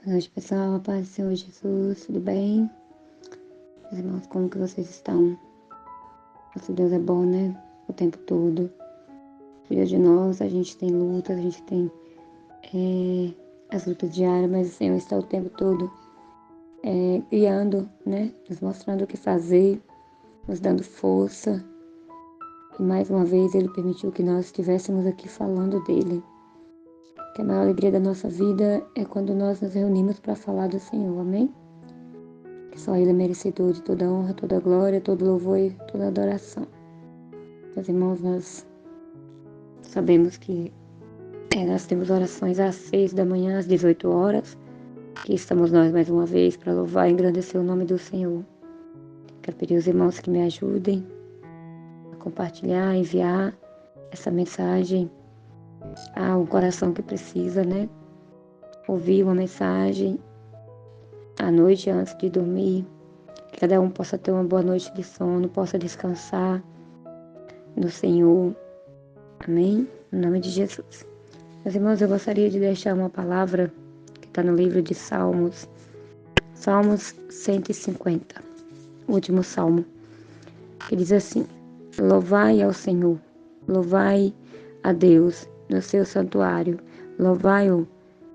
Boa noite, pessoal. A paz do Senhor Jesus. Tudo bem? Meus irmãos, como que vocês estão? Nosso Deus é bom, né? O tempo todo. Cuida de nós. A gente tem lutas, a gente tem as lutas diárias, mas o Senhor está o tempo todo guiando, né? Nos mostrando o que fazer, nos dando força. E mais uma vez Ele permitiu que nós estivéssemos aqui falando dEle. Que a maior alegria da nossa vida é quando nós nos reunimos para falar do Senhor, amém? Que só Ele é merecedor de toda honra, toda glória, todo louvor e toda adoração. Meus irmãos, nós sabemos que nós temos orações às 6 da manhã, às 18 horas. Aqui estamos nós mais uma vez para louvar e engrandecer o nome do Senhor. Quero pedir aos irmãos que me ajudem a compartilhar, enviar essa mensagem ao coração que precisa, né? Ouvir uma mensagem à noite antes de dormir. Que cada um possa ter uma boa noite de sono, possa descansar no Senhor. Amém? Em nome de Jesus. Meus irmãos, eu gostaria de deixar uma palavra que está no livro de Salmos. Salmos 150, o último salmo, que diz assim: Louvai ao Senhor, louvai a Deus no seu santuário, louvai-o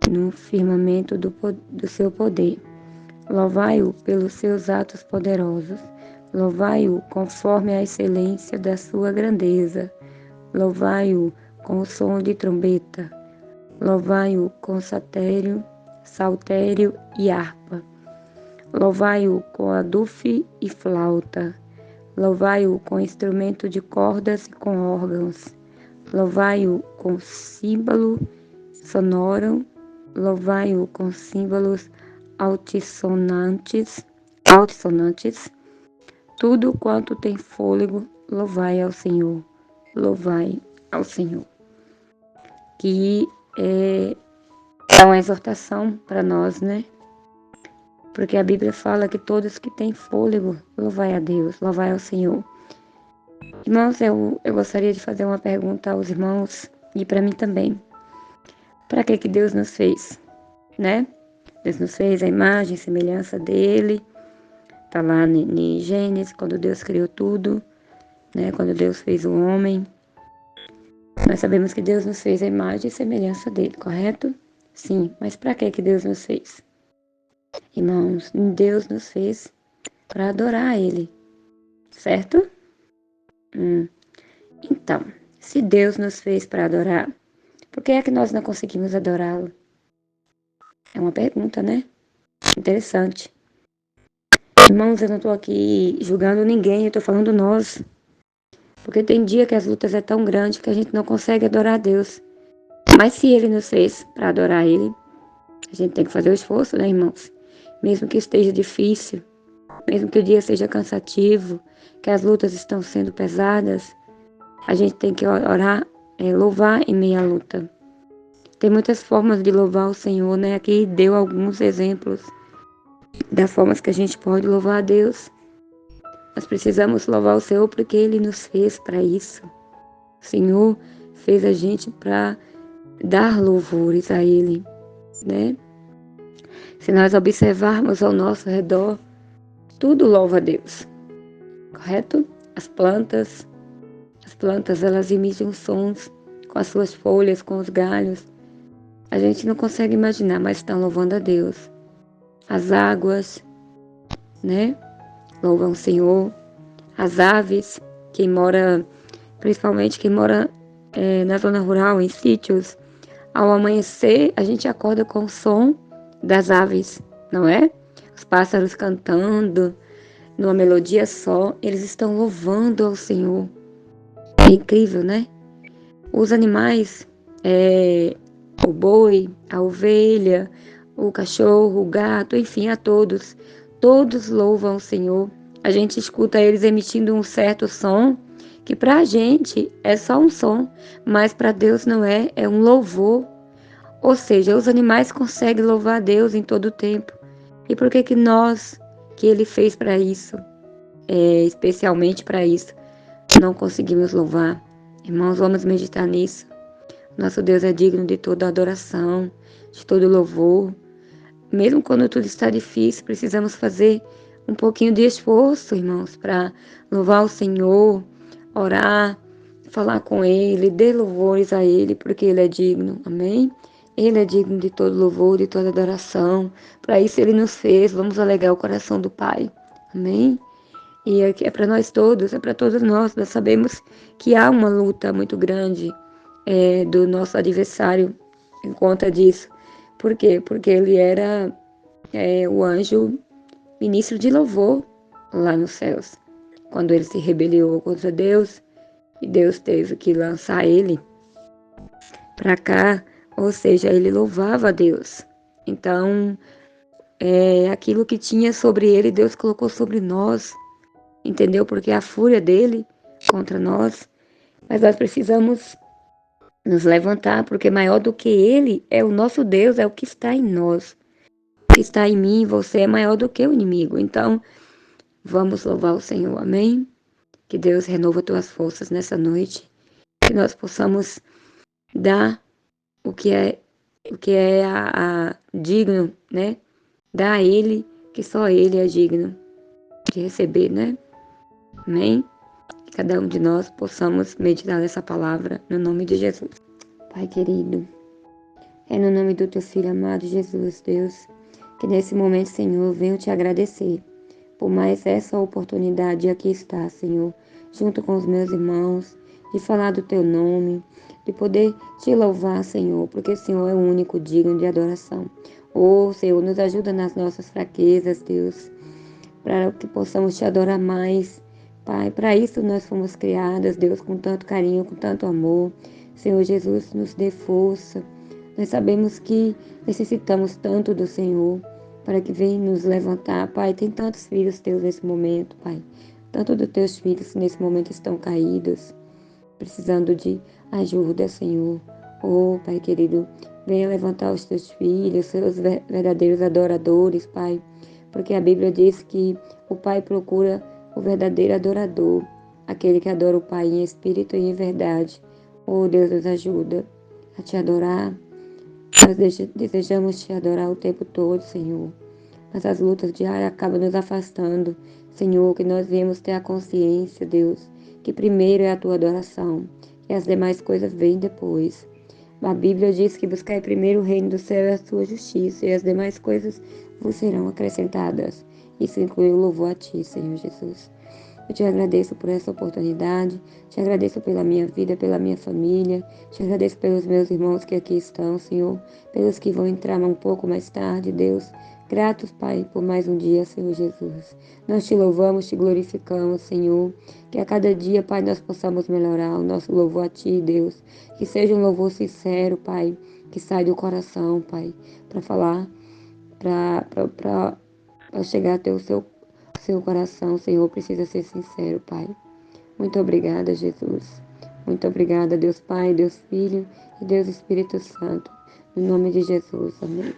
no firmamento do seu poder, louvai-o pelos seus atos poderosos, louvai-o conforme a excelência da sua grandeza, louvai-o com o som de trombeta, louvai-o com saltério e harpa, louvai-o com adufe e flauta, louvai-o com instrumento de cordas e com órgãos, louvai-o com símbolo sonoro, louvai-o com símbolos altissonantes, tudo quanto tem fôlego, louvai ao Senhor, louvai ao Senhor. Que é uma exortação para nós, né? Porque a Bíblia fala que todos que têm fôlego, louvai a Deus, louvai ao Senhor. Irmãos, eu gostaria de fazer uma pergunta aos irmãos e para mim também. Para que Deus nos fez, né? Deus nos fez a imagem e semelhança dele. Está lá em Gênesis, quando Deus criou tudo, né? Quando Deus fez o homem. Nós sabemos que Deus nos fez a imagem e semelhança dele, correto? Sim, mas para que Deus nos fez? Irmãos, Deus nos fez para adorar ele, certo? Então, se Deus nos fez para adorar, por que é que nós não conseguimos adorá-lo? É uma pergunta, né? Interessante. Irmãos, eu não estou aqui julgando ninguém, eu estou falando nós. Porque tem dia que as lutas é tão grande que a gente não consegue adorar a Deus. Mas se Ele nos fez para adorar Ele, a gente tem que fazer o esforço, né, irmãos? Mesmo que esteja difícil, mesmo que o dia seja cansativo, que as lutas estão sendo pesadas, a gente tem que orar, louvar em meio à luta. Tem muitas formas de louvar o Senhor, né? Aqui deu alguns exemplos das formas que a gente pode louvar a Deus. Nós precisamos louvar o Senhor porque Ele nos fez para isso. O Senhor fez a gente para dar louvores a Ele, né? Se nós observarmos ao nosso redor, tudo louva a Deus, correto? As plantas elas emitem sons com as suas folhas, com os galhos. A gente não consegue imaginar, mas estão louvando a Deus. As águas, né? Louvam o Senhor. As aves, principalmente quem mora na zona rural, em sítios, ao amanhecer a gente acorda com o som das aves, não é? Os pássaros cantando, numa melodia só, eles estão louvando ao Senhor. É incrível, né? Os animais, o boi, a ovelha, o cachorro, o gato, enfim, a todos louvam o Senhor. A gente escuta eles emitindo um certo som, que para a gente é só um som, mas para Deus não é, é um louvor. Ou seja, os animais conseguem louvar a Deus em todo o tempo. E por que nós, que Ele fez para isso, especialmente para isso, não conseguimos louvar? Irmãos, vamos meditar nisso. Nosso Deus é digno de toda adoração, de todo louvor. mesmo quando tudo está difícil, precisamos fazer um pouquinho de esforço, irmãos, para louvar o Senhor, orar, falar com Ele, dar louvores a Ele, porque Ele é digno, amém? Ele é digno de todo louvor, de toda adoração. Para isso Ele nos fez, vamos alegar o coração do Pai, amém? E aqui é para nós todos, é para todos nós sabemos que há uma luta muito grande do nosso adversário em conta disso. Por quê? Porque ele era o anjo ministro de louvor lá nos céus. Quando ele se rebeliou contra Deus, e Deus teve que lançar ele para cá, ou seja, ele louvava a Deus. Então, aquilo que tinha sobre ele, Deus colocou sobre nós, entendeu? Porque a fúria dele contra nós, mas nós precisamos nos levantar, porque maior do que ele é o nosso Deus, é o que está em nós. O que está em mim, você é maior do que o inimigo. Então, vamos louvar o Senhor, amém? Que Deus renova tuas forças nessa noite, que nós possamos dar o que é digno, né? Dar a Ele, que só Ele é digno de receber, né? Amém? Que cada um de nós possamos meditar nessa palavra, no nome de Jesus. Pai querido, é no nome do Teu Filho amado Jesus, Deus, que nesse momento, Senhor, eu venho te agradecer por mais essa oportunidade de aqui estar, Senhor, junto com os meus irmãos, de falar do Teu nome, de poder te louvar, Senhor, porque o Senhor é o único digno de adoração. Senhor, nos ajuda nas nossas fraquezas, Deus, para que possamos te adorar mais. Pai, para isso nós fomos criadas, Deus, com tanto carinho, com tanto amor. Senhor Jesus, nos dê força. Nós sabemos que necessitamos tanto do Senhor para que venha nos levantar. Pai, tem tantos filhos teus nesse momento, Pai. Tanto dos teus filhos que nesse momento estão caídos, precisando de ajuda, Senhor. Pai querido, venha levantar os teus filhos, seus verdadeiros adoradores, Pai. Porque a Bíblia diz que o Pai procura o verdadeiro adorador, aquele que adora o Pai em espírito e em verdade. Deus, nos ajuda a te adorar. Nós desejamos te adorar o tempo todo, Senhor. Mas as lutas diárias acabam nos afastando. Senhor, que nós viemos ter a consciência, Deus, que primeiro é a tua adoração e as demais coisas vêm depois. A Bíblia diz que buscai primeiro o reino do céu e a sua justiça, e as demais coisas vos serão acrescentadas. Isso inclui o louvor a ti, Senhor Jesus. Eu te agradeço por essa oportunidade, te agradeço pela minha vida, pela minha família, te agradeço pelos meus irmãos que aqui estão, Senhor, pelos que vão entrar um pouco mais tarde, Deus. Gratos, Pai, por mais um dia, Senhor Jesus. Nós te louvamos, te glorificamos, Senhor. Que a cada dia, Pai, nós possamos melhorar o nosso louvor a Ti, Deus. Que seja um louvor sincero, Pai, que sai do coração, Pai, para falar, para chegar até o seu coração, Senhor, precisa ser sincero, Pai. Muito obrigada, Jesus. Muito obrigada, Deus Pai, Deus Filho e Deus Espírito Santo. Em nome de Jesus, amém.